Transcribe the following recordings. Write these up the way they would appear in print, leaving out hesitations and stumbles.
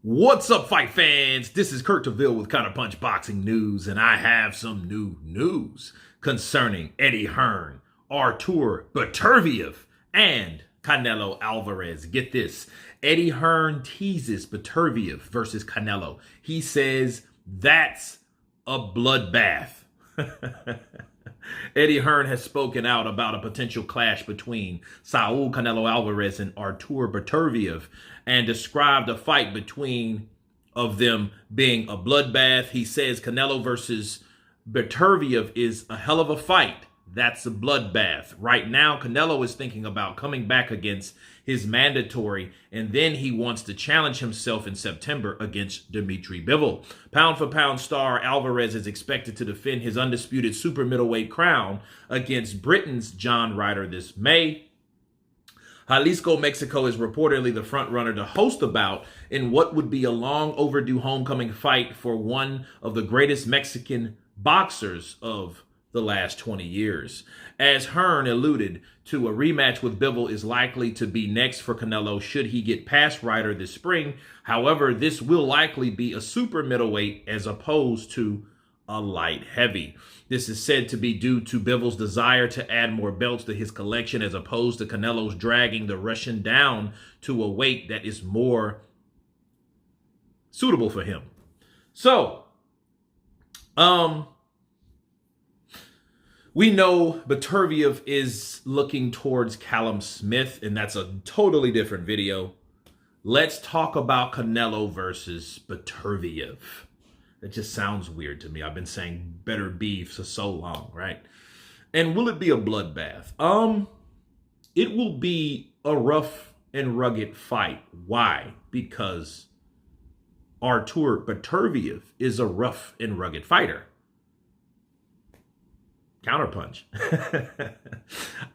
What's up, fight fans? This is Kurt DeVille with Counterpunch Boxing News, and I have some new news concerning Eddie Hearn, Artur Beterbiev, and Canelo Alvarez. Get this. Eddie Hearn teases Beterbiev versus Canelo. He says that's a bloodbath. Eddie Hearn has spoken out about a potential clash between Saul Canelo Alvarez and Artur Beterbiev and described a fight between of them being a bloodbath. He says Canelo versus Beterbiev is a hell of a fight. That's a bloodbath. Right now, Canelo is thinking about coming back against his mandatory, and then he wants to challenge himself in September against Beterbiev. Pound for pound star Alvarez is expected to defend his undisputed super middleweight crown against Britain's John Ryder this May. Jalisco, Mexico is reportedly the front runner to host the bout in what would be a long overdue homecoming fight for one of the greatest Mexican boxers of the last 20 years. As Hearn alluded to, a rematch with Bivol is likely to be next for Canelo should he get past Ryder this spring. However, this will likely be a super middleweight as opposed to a light heavy. This is said to be due to Bivol's desire to add more belts to his collection as opposed to Canelo's dragging the Russian down to a weight that is more suitable for him. So, we know Beterbiev is looking towards Callum Smith, and that's a totally different video. Let's talk about Canelo versus Beterbiev. It just sounds weird to me. I've been saying Beterbiev for so long, right? And will it be a bloodbath? It will be a rough and rugged fight. Why? Because Artur Beterbiev is a rough and rugged fighter. Counterpunch.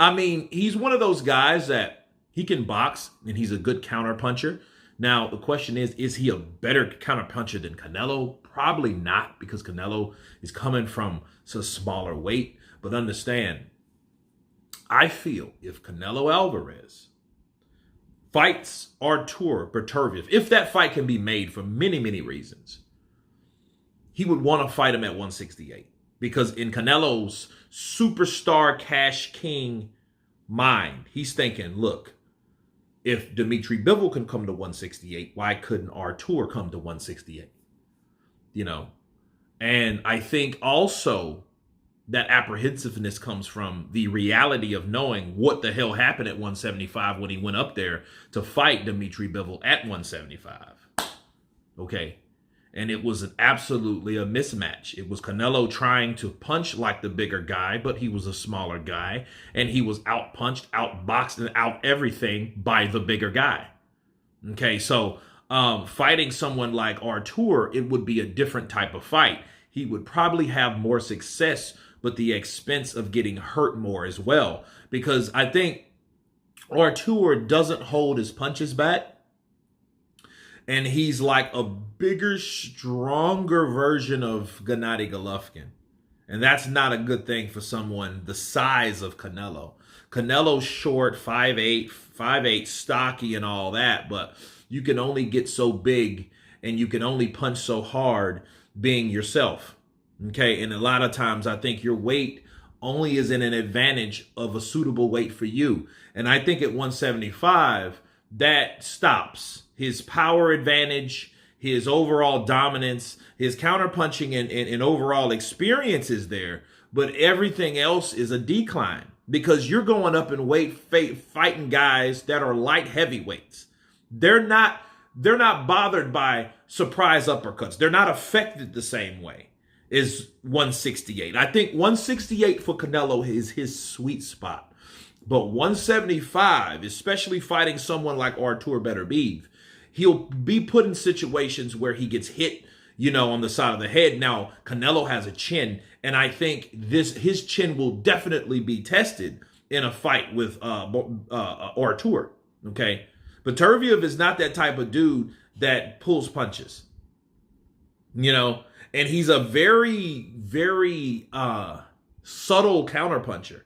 I mean, he's one of those guys that he can box and he's a good counterpuncher. Now, the question is he a better counterpuncher than Canelo? Probably not, because Canelo is coming from a smaller weight. But understand, I feel if Canelo Alvarez fights Artur Beterbiev, if that fight can be made for many, many reasons, he would want to fight him at 168. Because in Canelo's superstar cash king mind, he's thinking, look, if Beterbiev can come to 168, why couldn't Artur come to 168? You know, and I think also that apprehensiveness comes from the reality of knowing what the hell happened at 175 when he went up there to fight Beterbiev at 175. Okay. And it was absolutely a mismatch. It was Canelo trying to punch like the bigger guy, but he was a smaller guy. And he was out-punched, out-boxed, and out-everything by the bigger guy. Okay, so fighting someone like Artur, it would be a different type of fight. He would probably have more success, but the expense of getting hurt more as well. Because I think Artur doesn't hold his punches back. And he's like a bigger, stronger version of Gennady Golovkin. And that's not a good thing for someone the size of Canelo. Canelo's short, 5'8", stocky and all that. But you can only get so big and you can only punch so hard being yourself. Okay, and a lot of times I think your weight only is in an advantage of a suitable weight for you. And I think at 175, that stops. His power advantage, his overall dominance, his counterpunching and overall experience is there, but everything else is a decline because you're going up in weight fighting guys that are light heavyweights. They're not bothered by surprise uppercuts. They're not affected the same way as 168. I think 168 for Canelo is his sweet spot. But 175, especially fighting someone like Artur Beterbiev, he'll be put in situations where he gets hit, you know, on the side of the head. Now, Canelo has a chin, and I think his chin will definitely be tested in a fight with Artur, okay? Beterbiev is not that type of dude that pulls punches, you know? And he's a very, very subtle counterpuncher.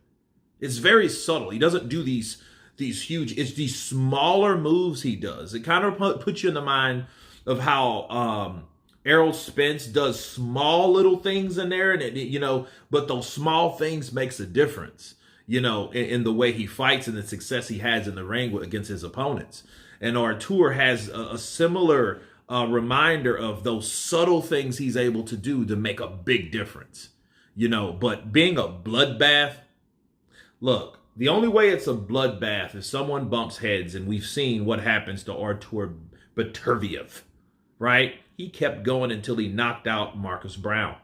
It's very subtle. He doesn't do these huge, it's these smaller moves he does. It kind of puts you in the mind of how Errol Spence does small little things in there, and but those small things makes a difference, in the way he fights and the success he has in the ring against his opponents. And Artur has a similar reminder of those subtle things he's able to do to make a big difference, But being a bloodbath, look, the only way it's a bloodbath is someone bumps heads, and we've seen what happens to Artur Beterbiev, right? He kept going until he knocked out Marcus Brown.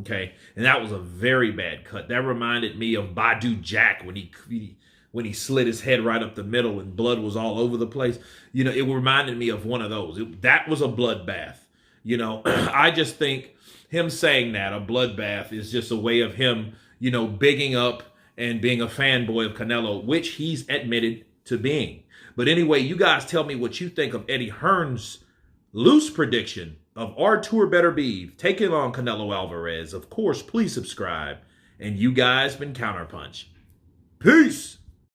Okay, and that was a very bad cut. That reminded me of Badu Jack when he slit his head right up the middle and blood was all over the place. It reminded me of one of those. That was a bloodbath. I just think him saying that, a bloodbath, is just a way of him, bigging up and being a fanboy of Canelo, which he's admitted to being. But anyway, you guys tell me what you think of Eddie Hearn's loose prediction of Artur Beterbiev taking on Canelo Alvarez. Of course, please subscribe. And you guys been Counterpunch. Peace.